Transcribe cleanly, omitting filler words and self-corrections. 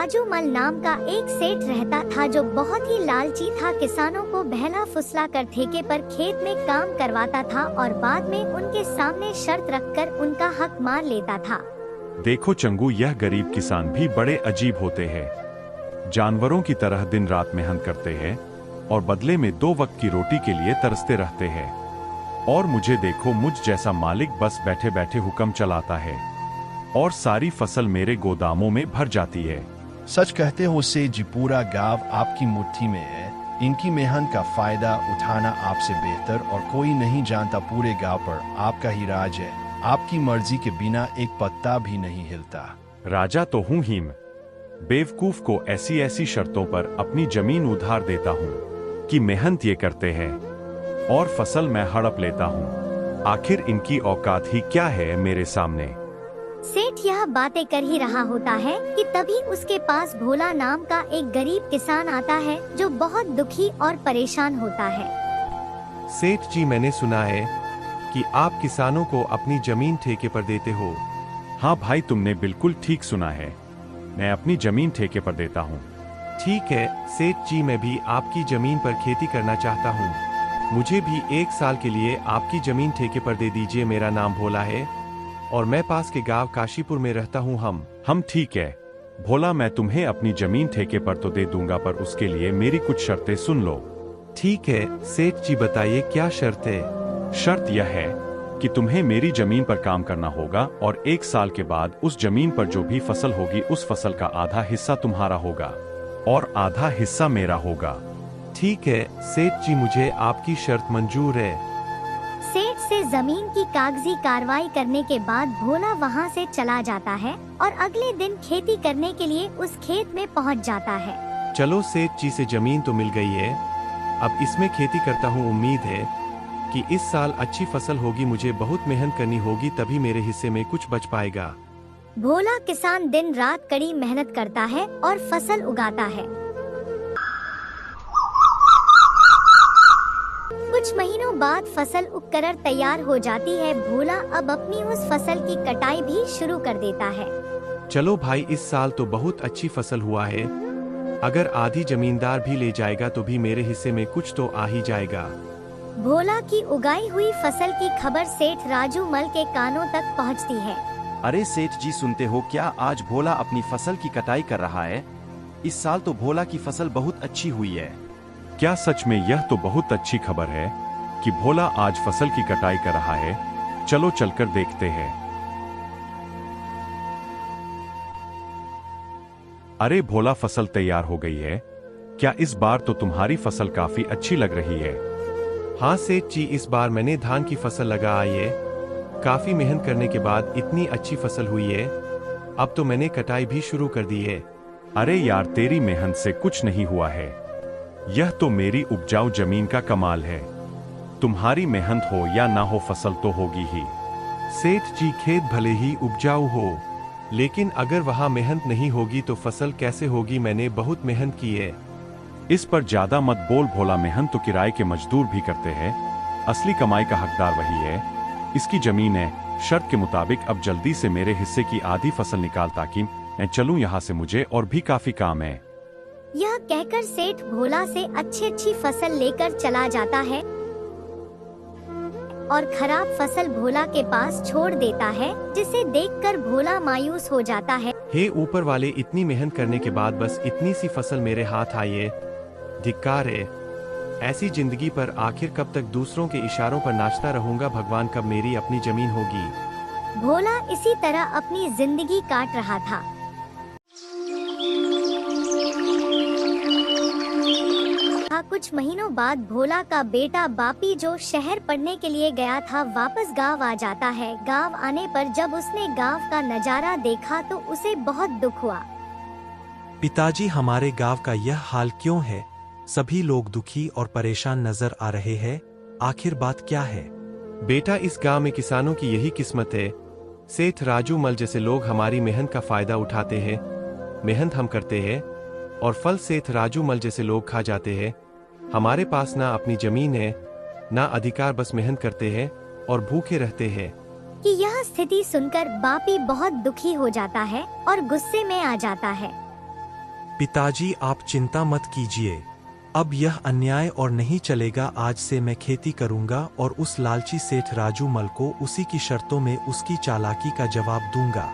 राजू मल नाम का एक सेठ रहता था जो बहुत ही लालची था। किसानों को बहला फुसला कर ठेके पर खेत में काम करवाता था और बाद में उनके सामने शर्त रखकर उनका हक मार लेता था। देखो चंगू, यह गरीब किसान भी बड़े अजीब होते हैं। जानवरों की तरह दिन रात मेहनत करते हैं और बदले में 2 वक्त की रोटी के लिए तरसते रहते हैं। और मुझे देखो, मुझ जैसा मालिक बस बैठे बैठे हुक्म चलाता है और सारी फसल मेरे गोदामों में भर जाती है। सच कहते हो सेठ जी, पूरा गांव आपकी मुट्ठी में है। इनकी मेहनत का फायदा उठाना आपसे बेहतर और कोई नहीं जानता। पूरे गांव पर आपका ही राज है। आपकी मर्जी के बिना एक पत्ता भी नहीं हिलता। राजा तो हूँ ही, बेवकूफ को ऐसी ऐसी शर्तों पर अपनी जमीन उधार देता हूँ कि मेहनत ये करते हैं और फसल मैं हड़प लेता हूँ। आखिर इनकी औकात ही क्या है मेरे सामने। सेठ यह बातें कर ही रहा होता है कि तभी उसके पास भोला नाम का एक गरीब किसान आता है जो बहुत दुखी और परेशान होता है। सेठ जी, मैंने सुना है कि आप किसानों को अपनी जमीन ठेके पर देते हो। हाँ भाई, तुमने बिल्कुल ठीक सुना है। मैं अपनी जमीन ठेके पर देता हूँ। ठीक है सेठ जी, मैं भी आपकी जमीन पर खेती करना चाहता हूँ। मुझे भी 1 साल के लिए आपकी जमीन ठेके पर दे दीजिए। मेरा नाम भोला है और मैं पास के गांव काशीपुर में रहता हूँ। हम ठीक है भोला, मैं तुम्हें अपनी जमीन ठेके पर तो दे दूंगा, पर उसके लिए मेरी कुछ शर्तें सुन लो। ठीक है सेठ जी, बताइए क्या शर्त है। शर्त यह है कि तुम्हें मेरी जमीन पर काम करना होगा और 1 साल के बाद उस जमीन पर जो भी फसल होगी उस फसल का आधा हिस्सा तुम्हारा होगा और आधा हिस्सा मेरा होगा। ठीक है सेठ जी, मुझे आपकी शर्त मंजूर है। सेठ से जमीन की कागजी कार्रवाई करने के बाद भोला वहाँ से चला जाता है और अगले दिन खेती करने के लिए उस खेत में पहुँच जाता है। चलो सेठ जी से जमीन तो मिल गई है, अब इसमें खेती करता हूँ। उम्मीद है कि इस साल अच्छी फसल होगी। मुझे बहुत मेहनत करनी होगी, तभी मेरे हिस्से में कुछ बच पाएगा। भोला किसान दिन रात कड़ी मेहनत करता है और फसल उगाता है। कुछ महीनों बाद फसल उगकर तैयार हो जाती है। भोला अब अपनी उस फसल की कटाई भी शुरू कर देता है। चलो भाई, इस साल तो बहुत अच्छी फसल हुआ है। अगर आधी जमींदार भी ले जाएगा तो भी मेरे हिस्से में कुछ तो आ ही जाएगा। भोला की उगाई हुई फसल की खबर सेठ राजू मल के कानों तक पहुंचती है। अरे सेठ जी, सुनते हो क्या? आज भोला अपनी फसल की कटाई कर रहा है। इस साल तो भोला की फसल बहुत अच्छी हुई है। क्या सच में? यह तो बहुत अच्छी खबर है कि भोला आज फसल की कटाई कर रहा है। चलो चलकर देखते हैं। अरे भोला, फसल तैयार हो गई है। क्या इस बार तो तुम्हारी फसल काफी अच्छी लग रही है? हाँ सेठ जी, इस बार मैंने धान की फसल लगाई है। काफी मेहनत करने के बाद इतनी अच्छी फसल हुई है। अब तो मैंने कटाई भी शुरू कर दी है। अरे यार, तेरी मेहनत से कुछ नहीं हुआ है। यह तो मेरी उपजाऊ जमीन का कमाल है। तुम्हारी मेहनत हो या ना हो, फसल तो होगी ही। सेठ जी, खेत भले ही उपजाऊ हो, लेकिन अगर वहाँ मेहनत नहीं होगी तो फसल कैसे होगी? मैंने बहुत मेहनत की है। इस पर ज्यादा मत बोल भोला, मेहनत तो किराए के मजदूर भी करते हैं। असली कमाई का हकदार वही है। इसकी जमीन है। शर्त के मुताबिक अब जल्दी से मेरे हिस्से की आधी फसल निकाल ताकि मैं चलूं यहाँ से, मुझे और भी काफी काम है। यह कहकर सेठ भोला से अच्छी फसल लेकर चला जाता है और खराब फसल भोला के पास छोड़ देता है, जिसे देखकर भोला मायूस हो जाता है। हे ऊपर वाले, इतनी मेहनत करने के बाद बस इतनी सी फसल मेरे हाथ आई है। धिक्कार है। ऐसी जिंदगी पर आखिर कब तक दूसरों के इशारों पर नाचता रहूंगा? भगवान, कब मेरी अपनी जमीन होगी? भोला इसी तरह अपनी जिंदगी काट रहा था। कुछ महीनों बाद भोला का बेटा बापी, जो शहर पढ़ने के लिए गया था, वापस गांव आ जाता है। गांव आने पर जब उसने गांव का नजारा देखा तो उसे बहुत दुख हुआ। पिताजी, हमारे गांव का यह हाल क्यों है? सभी लोग दुखी और परेशान नजर आ रहे हैं। आखिर बात क्या है? बेटा, इस गांव में किसानों की यही किस्मत है। सेठ राजू मल जैसे लोग हमारी मेहनत का फायदा उठाते हैं। मेहनत हम करते हैं और फल सेठ राजू मल जैसे लोग खा जाते हैं। हमारे पास ना अपनी जमीन है ना अधिकार, बस मेहनत करते हैं और भूखे रहते हैं। कि यह स्थिति सुनकर बापी बहुत दुखी हो जाता है और गुस्से में आ जाता है। पिताजी आप चिंता मत कीजिए, अब यह अन्याय और नहीं चलेगा। आज से मैं खेती करूंगा और उस लालची सेठ राजू मल को उसी की शर्तों में उसकी चालाकी का जवाब दूंगा।